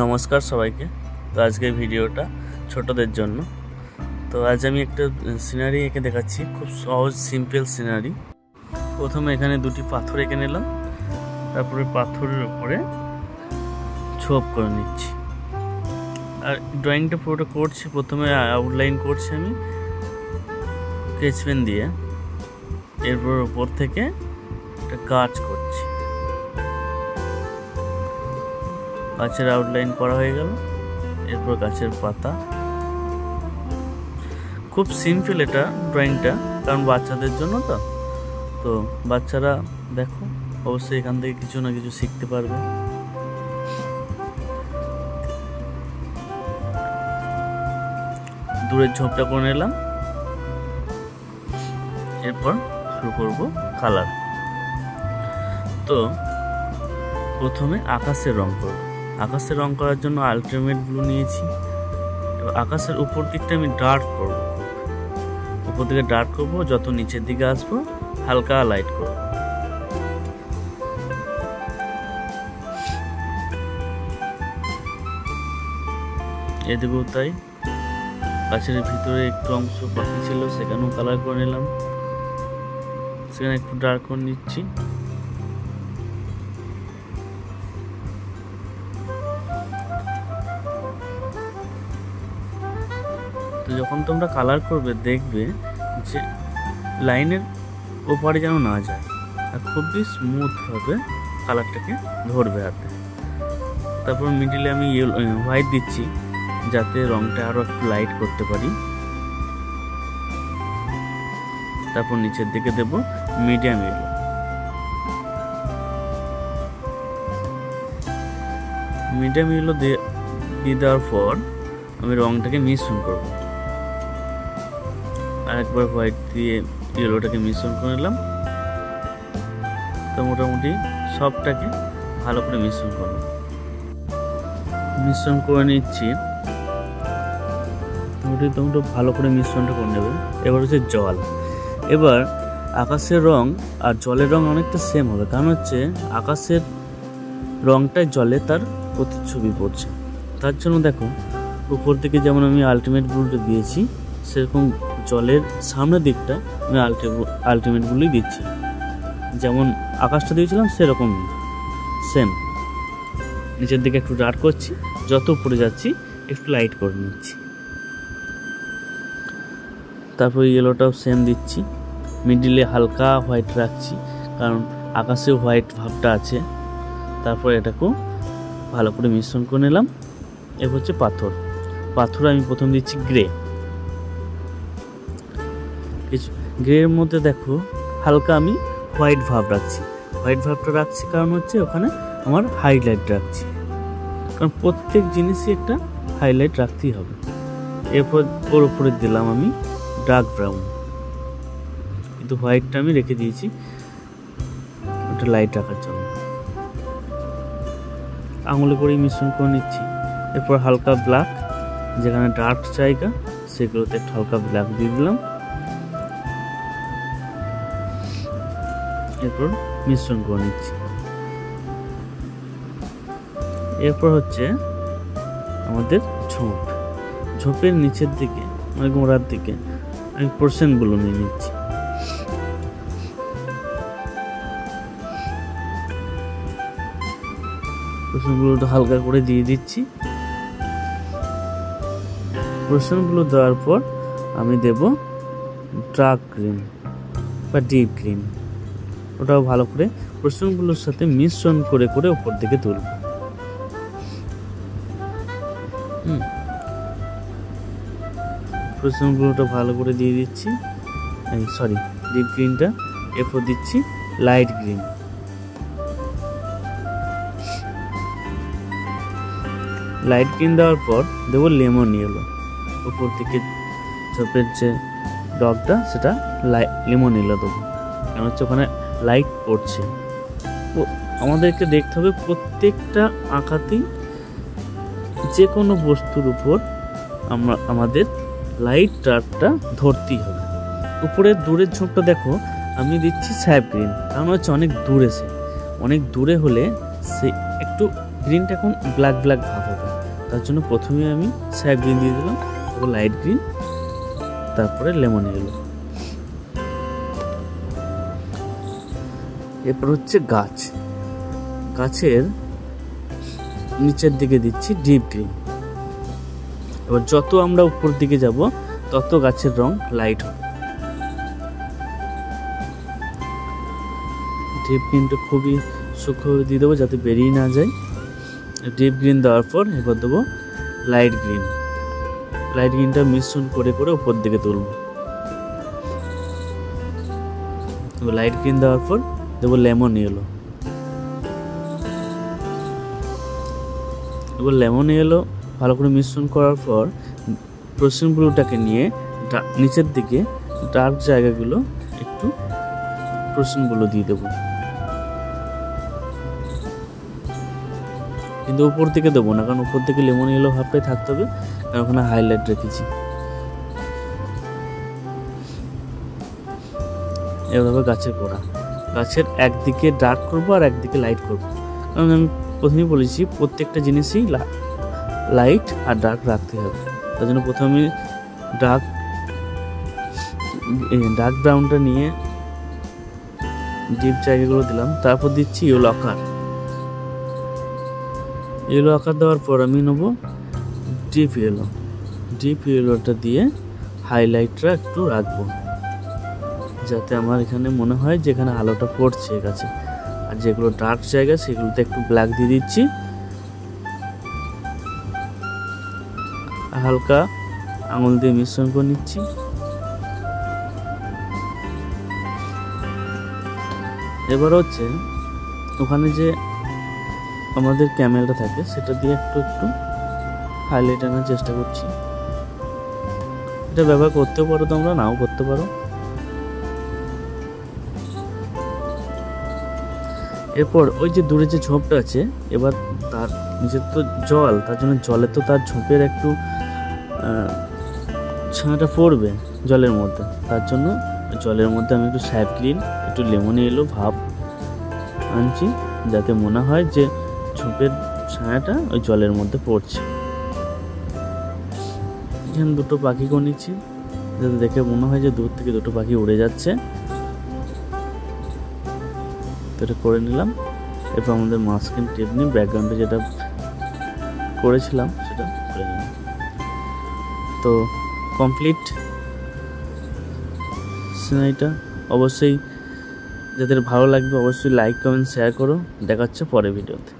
নমস্কার সবাইকে। তো আজকের ভিডিওটা ছোটদের জন্য। তো আজ আমি একটা সিনারি এঁকে দেখাচ্ছি, খুব সহজ সিম্পল সিনারি। প্রথমে এখানে দুটি পাথর এঁকে নিলাম, তারপরে পাথরের উপরে ছোপ করে নিচ্ছি। আর ড্রয়িংটা পুরোটা করছি, প্রথমে আউটলাইন করছি আমি স্কেচ পেন দিয়ে, এরপর উপর থেকে একটা গাছ করছি। গাছের আউটলাইন করা হয়ে গেল, এরপর গাছের পাতা। খুব সিম্পল এটা ড্রয়িংটা, কারণ বাচ্চাদের জন্য। তো বাচ্চারা দেখো অবশ্যই এখান থেকে কিছু না কিছু শিখতে পারবে। দূরের ঝোপটা করে নিলাম, এরপর শুরু করব কালার। তো প্রথমে আকাশের রং করব। আকাশের রং করার জন্য আলটিমেট ব্লু নিয়েছি। এবার আকাশের উপর দিকটা আমি ডার্ক করব, উপর দিকে ডার্ক করব, যত নিচের দিকে আসবো হালকা লাইট করব। এদিকেও তাই, গাছের ভিতরে একটু অংশ বাকি ছিল, সেখানেও কালার করে নিলাম, সেখানে একটু ডার্ক করে নিচ্ছি। তো যখন তোমরা কালার করবে দেখবে যে লাইনের ওপারে যেন না যায়, আর খুবই স্মুথভাবে কালারটাকে ধরবে হাতে। তারপর মিডিলে আমি হোয়াইট দিচ্ছি, যাতে রংটা আরো একটু লাইট করতে পারি। তারপর নিচের দিকে দেব মিডিয়াম ইয়েলো। মিডিয়াম ইয়েলো দিয়ে দেওয়ার পর আমি রংটাকে মিশ্রণ করব। আরেকবার হোয়াইট দিয়ে ইয়েলোটাকে মিশ্রণ করে নিলাম। তো মোটামুটি সবটাকে ভালো করে মিশ্রণ করে নিচ্ছি। তোমরা ভালো করে মিশ্রণটা করে নেবে। এবার হচ্ছে জল। এবার আকাশের রং আর জলের রং অনেকটা সেম হবে, কারণ হচ্ছে আকাশের রংটাই জলে তার প্রতিচ্ছবি পড়ছে। তার জন্য দেখো উপর দিকে যেমন আমি আলটিমেট ব্লুটা দিয়েছি, সেরকম জলের সামনের দিকটা আমি আলটিমেট ব্লুই দিচ্ছি। যেমন আকাশটা দিয়েছিলাম সেরকম সেম। নিচের দিকে একটু ডার্ক করছি, যত উপরে যাচ্ছি একটু লাইট করে নিচ্ছি। তারপর ইয়েলোটাও সেম দিচ্ছি, মিডিলে হালকা হোয়াইট রাখছি, কারণ আকাশে হোয়াইট ভাবটা আছে। তারপর এটাকেও ভালো করে মিশ্রণ করে নিলাম। এ হচ্ছে পাথর আমি প্রথম দিচ্ছি গ্রে। গ্রের মধ্যে দেখো হালকা আমি হোয়াইট ভাব রাখছি। হোয়াইট ভাবটা রাখছি কারণ হচ্ছে ওখানে আমার হাইলাইট রাখছি, কারণ প্রত্যেক জিনিসই একটা হাইলাইট রাখতেই হবে। এরপর ওর উপরে দিলাম আমি ডার্ক ব্রাউন, কিন্তু হোয়াইটটা আমি রেখে দিয়েছি ওটা লাইট রাখার জন্য। আঙুলে করে মিশ্রণ করে নিচ্ছি। এরপর হালকা ব্ল্যাক, যেখানে ডার্ক জায়গা সেগুলোতে একটু হালকা ব্ল্যাক দিয়ে দিলাম। এরপর মিশ্রণ করে নিচ্ছি। এরপর হচ্ছে আমাদের ঝোপের নিচের দিকে মানে গোড়ার দিকে আমি পোর্শনগুলো নিয়ে নিচ্ছি। পোর্শনগুলোটা হালকা করে দিয়ে দিচ্ছি। পোর্শনগুলো দেওয়ার পর আমি দেব ডার্ক গ্রিন বা ডিপ গ্রিন। ওটাও ভালো করে পোর্শনগুলোর সাথে মিশ্রণ করে করে উপর দিকে তুলব। পোর্শনগুলোটা ভালো করে দিয়ে দিচ্ছি, ডিপ গ্রিনটা। এরপর দিচ্ছি লাইট গ্রিন। লাইট গ্রিন দেওয়ার পর দেবো লেমন ইয়েলো। উপর দিকে ঝোপের যে ডগটা সেটা লেমন ইয়েলো দেবো, কারণ হচ্ছে ওখানে লাইট পড়ছে। আমাদেরকে দেখতে হবে প্রত্যেকটা আঁকাতেই যে কোনো বস্তুর উপর আমাদের লাইট ডার্কটা ধরতেই হবে। উপরের দূরের ঝোপটা দেখো আমি দিচ্ছি স্যাপ গ্রিন, কারণ হচ্ছে অনেক দূরে হলে সে একটু গ্রিনটা এখন ব্ল্যাক ব্ল্যাক ভাব হবে, তার জন্য প্রথমে আমি স্যাপ গ্রিন দিয়ে দিলাম, তারপর লাইট গ্রিন, তারপরে লেমন ইয়েলো। এরপর হচ্ছে গাছের নিচের দিকে দিচ্ছি ডিপ গ্রিন। এবার যত আমরা উপর দিকে যাব তত গাছের রং লাইট হবে। ডিপ গ্রিনটা খুবই সূক্ষ্মভাবে দিয়ে দেবো যাতে বেরিয়ে না যায়। ডিপ গ্রিন দেওয়ার পর এবার দেবো লাইট গ্রিনটা মিশ্রণ করে করে উপর দিকে তুলব। লাইট গ্রিন দেওয়ার পর দেবো লেমন ইয়েলো। এবার লেমন ইয়েলো ভালো করে মিশ্রণ করার পর প্রোসিন ব্লুটাকে নিয়ে নিচের দিকে ডার্ক জায়গাগুলো একটু প্রোসিন ব্লু দিয়ে দেবো, কিন্তু উপর থেকে দেবো না, কারণ উপর থেকে লেমন ইয়েলো ভাবটাই থাকতে হবে, কারণ ওখানে হাইলাইট রেখেছি। এভাবে গাছের একদিকে ডার্ক করবো আর একদিকে লাইট করবো, কারণ আমি প্রথমেই বলেছি প্রত্যেকটা জিনিসই লাইট আর ডার্ক রাখতে হবে। তার জন্য প্রথমে ডার্ক ব্রাউনটা নিয়ে ডিপ জায়গাগুলো দিলাম, তারপর দিচ্ছি ইয়েলো আকার দেওয়ার পর আমি নেবো ডিপ ইয়েলোটা দিয়ে হাইলাইটটা একটু রাখবো, যাতে আমার এখানে মনে হয় যে এখানে আলোটা পড়ছে গাছে। আর যেগুলো ডার্ক জায়গা সেগুলোতে একটু ব্ল্যাক দিয়ে দিচ্ছি, হালকা আঙুল দিয়ে মিশ্রণ করে নিচ্ছি। এবার হচ্ছে ওখানে যে আমাদের ক্যামেলটা থাকে সেটা দিয়ে একটু হাইলাইট আনার চেষ্টা করছি। এটা ব্যবহার করতেও পারো, তোমরা নাও করতে পারো। এরপর ওই যে দূরে যে ঝোপটা আছে, এবার তার নিচে তো জল, তার জন্য জলে তো তার ঝোপের একটু ছায়াটা পড়বে জলের মধ্যে, তার জন্য জলের মধ্যে আমি একটু স্যাপ গ্রিন একটু লেমন ইয়েলো ভাব আনছি, যাতে মনে হয় যে ঝোপের ছায়াটা ওই জলের মধ্যে পড়ছে। এখানে দুটো পাখি করে নিচ্ছি, যাতে দেখে মনে হয় যে দূর থেকে দুটো পাখি উড়ে যাচ্ছে। তো এটা করে নিলাম। এরপর আমাদের মাস্কিং টেপ নিয়ে ব্যাকগ্রাউন্ডে যেটা করেছিলাম সেটা করে নিলাম। তো কমপ্লিট সিনারিটা। অবশ্যই যাদের ভালো লাগবে অবশ্যই লাইক কমেন্ট শেয়ার করো। দেখা হচ্ছে পরের ভিডিওতে।